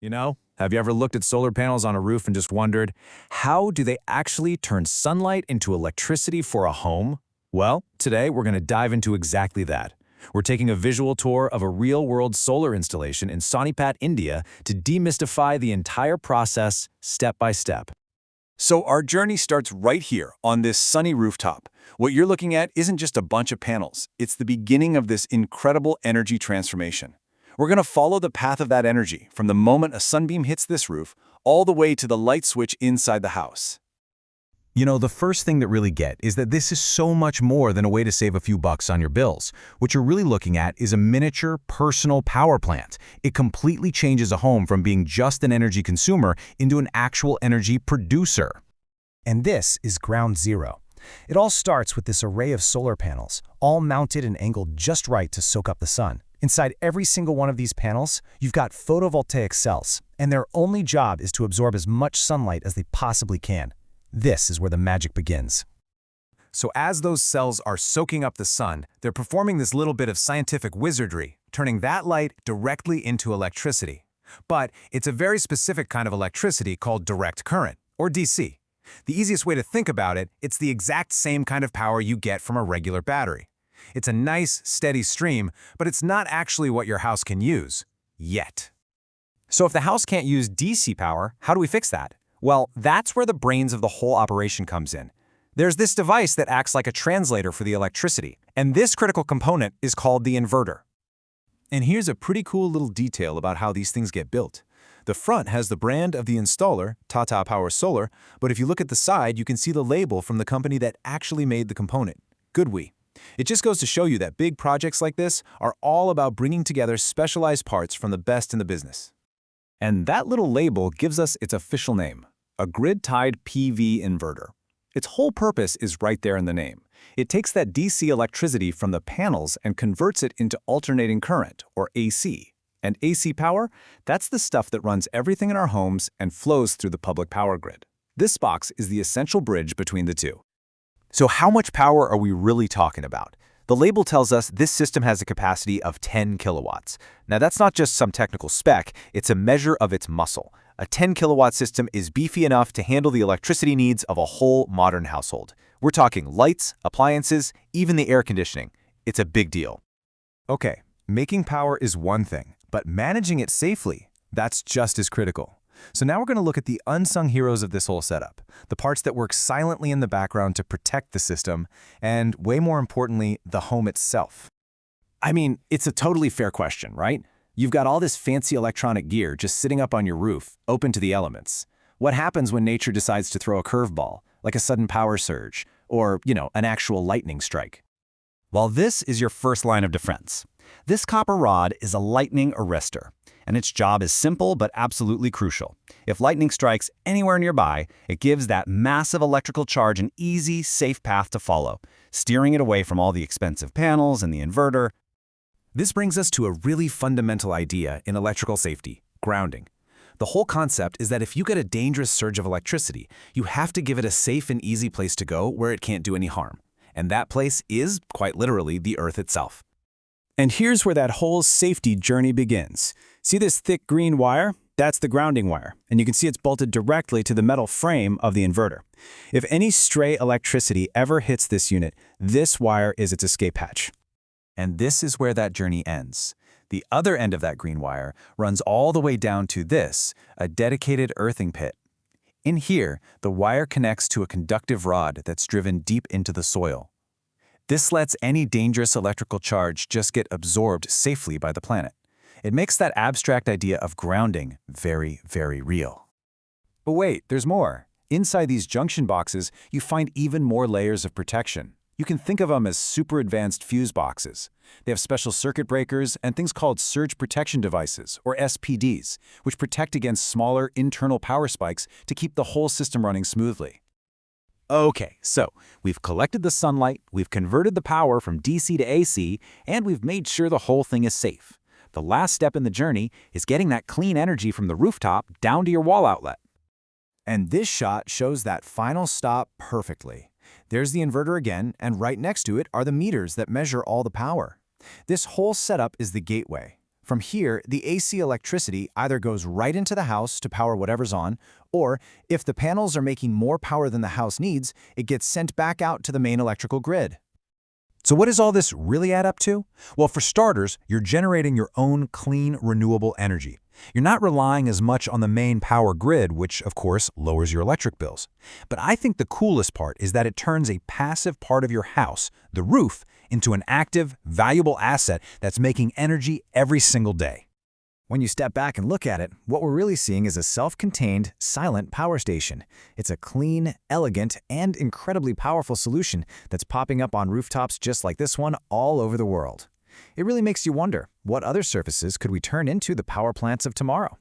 Have you ever looked at solar panels on a roof and just wondered, how do they actually turn sunlight into electricity for a home? Well, today we're going to dive into exactly that. We're taking a visual tour of a real-world solar installation in Sonipat, India, to demystify the entire process step by step. So our journey starts right here on this sunny rooftop. What you're looking at isn't just a bunch of panels. It's the beginning of this incredible energy transformation. We're going to follow the path of that energy from the moment a sunbeam hits this roof all the way to the light switch inside the house. The first thing that really get is that this is so much more than a way to save a few bucks on your bills. What you're really looking at is a miniature personal power plant. It completely changes a home from being just an energy consumer into an actual energy producer. And this is ground zero. It all starts with this array of solar panels, all mounted and angled just right to soak up the sun. Inside every single one of these panels, you've got photovoltaic cells, and their only job is to absorb as much sunlight as they possibly can. This is where the magic begins. So as those cells are soaking up the sun, they're performing this little bit of scientific wizardry, turning that light directly into electricity. But it's a very specific kind of electricity called direct current, or DC. The easiest way to think about it, it's the exact same kind of power you get from a regular battery. It's a nice, steady stream, but it's not actually what your house can use, yet. So if the house can't use DC power, how do we fix that? Well, that's where the brains of the whole operation comes in. There's this device that acts like a translator for the electricity, and this critical component is called the inverter. And here's a pretty cool little detail about how these things get built. The front has the brand of the installer, Tatapower Solar, but if you look at the side, you can see the label from the company that actually made the component, GoodWe. It just goes to show you that big projects like this are all about bringing together specialized parts from the best in the business. And that little label gives us its official name, a grid-tied PV inverter. Its whole purpose is right there in the name. It takes that DC electricity from the panels and converts it into alternating current, or AC. And AC power, that's the stuff that runs everything in our homes and flows through the public power grid. This box is the essential bridge between the two. So how much power are we really talking about? The label tells us this system has a capacity of 10 kilowatts. Now that's not just some technical spec, it's a measure of its muscle. A 10 kilowatt system is beefy enough to handle the electricity needs of a whole modern household. We're talking lights, appliances, even the air conditioning. It's a big deal. Okay, making power is one thing, but managing it safely, that's just as critical. So now we're going to look at the unsung heroes of this whole setup, the parts that work silently in the background to protect the system, and way more importantly, the home itself. I mean, it's a totally fair question, right? You've got all this fancy electronic gear just sitting up on your roof, open to the elements. What happens when nature decides to throw a curveball, like a sudden power surge, or, an actual lightning strike? Well, this is your first line of defense. This copper rod is a lightning arrestor, and its job is simple but absolutely crucial. If lightning strikes anywhere nearby, it gives that massive electrical charge an easy, safe path to follow, steering it away from all the expensive panels and the inverter. This brings us to a really fundamental idea in electrical safety, grounding. The whole concept is that if you get a dangerous surge of electricity, you have to give it a safe and easy place to go where it can't do any harm. And that place is, quite literally, the Earth itself. And here's where that whole safety journey begins. See this thick green wire? That's the grounding wire, and you can see it's bolted directly to the metal frame of the inverter. If any stray electricity ever hits this unit, this wire is its escape hatch. And this is where that journey ends. The other end of that green wire runs all the way down to this, a dedicated earthing pit. In here, the wire connects to a conductive rod that's driven deep into the soil. This lets any dangerous electrical charge just get absorbed safely by the planet. It makes that abstract idea of grounding very, very real. But wait, there's more. Inside these junction boxes, you find even more layers of protection. You can think of them as super advanced fuse boxes. They have special circuit breakers and things called surge protection devices, or SPDs, which protect against smaller internal power spikes to keep the whole system running smoothly. Okay, so we've collected the sunlight, we've converted the power from DC to AC, and we've made sure the whole thing is safe. The last step in the journey is getting that clean energy from the rooftop down to your wall outlet. And this shot shows that final stop perfectly. There's the inverter again, and right next to it are the meters that measure all the power. This whole setup is the gateway. From here, the AC electricity either goes right into the house to power whatever's on, or if the panels are making more power than the house needs, it gets sent back out to the main electrical grid. So what does all this really add up to? Well, for starters, you're generating your own clean, renewable energy. You're not relying as much on the main power grid, which, of course, lowers your electric bills. But I think the coolest part is that it turns a passive part of your house, the roof, into an active, valuable asset that's making energy every single day. When you step back and look at it, what we're really seeing is a self-contained, silent power station. It's a clean, elegant, and incredibly powerful solution that's popping up on rooftops just like this one all over the world. It really makes you wonder, what other surfaces could we turn into the power plants of tomorrow?